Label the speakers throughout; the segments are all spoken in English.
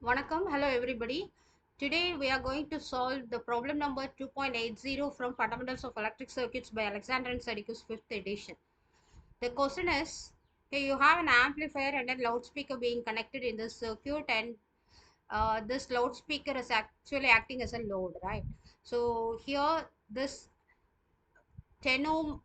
Speaker 1: Vanakkam, hello everybody. Today we are going to solve the problem number 2.80 from Fundamentals of Electric Circuits by Alexander and Sadiko's 5th edition. The question is, here you have an amplifier and a loudspeaker being connected in the circuit, and this loudspeaker is actually acting as a load, right? So here this 10 ohm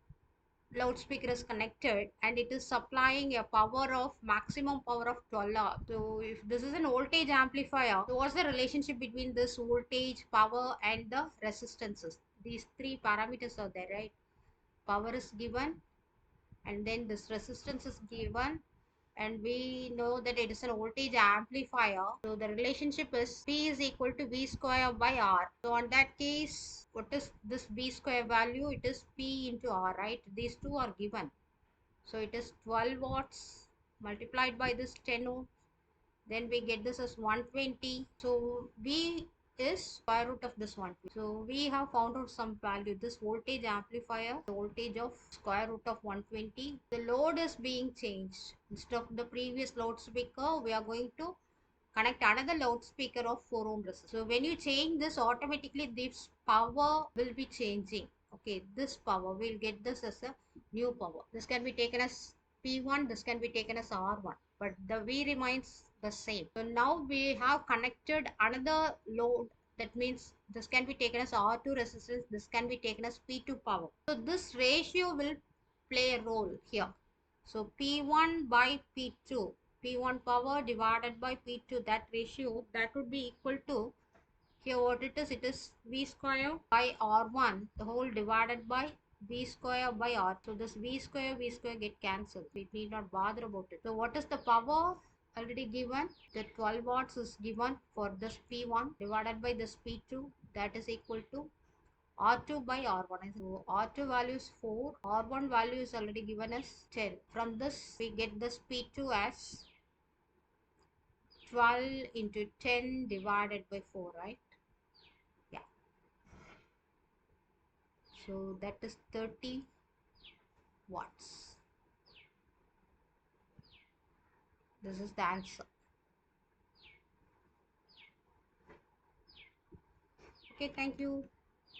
Speaker 1: loudspeaker is connected and it is supplying a power of maximum power of 12 hour. So if this is an voltage amplifier, so what's the relationship between this voltage, power and the resistances? These three parameters are there, right? Power is given, and then this resistance is given, and we know that it is a voltage amplifier. So the relationship is P is equal to V square by R. So on that case, what is this V square value? It is P into R, right? These two are given. So it is 12 watts multiplied by this 10 ohm. Then we get this as 120. So V is square root of this 120. So we have found out some value. This voltage amplifier, the voltage of square root of 120. The load is being changed. Instead of the previous loudspeaker, we are going to connect another loudspeaker of 4 ohm resistance. So when you change this, automatically this power will be changing. Okay, this power, we'll get this as a new power. This can be taken as P1, this can be taken as R1, but the V remains the same. So now we have connected another load. That means this can be taken as R2 resistance, this can be taken as P2 power. So this ratio will play a role here. So P1 by P2, P1 power divided by P2, that ratio, that would be equal to, here what it is V square by R1, the whole divided by V square by R. So this V square get cancelled. We need not bother about it. So what is the power already given? The 12 watts is given for this P1 divided by this P2, that is equal to R2 by R1. So R2 value is 4, R1 value is already given as 10. From this we get this P2 as 12 into 10 divided by 4, right? Yeah. So that is 30 watts. This is the answer. Okay, thank you.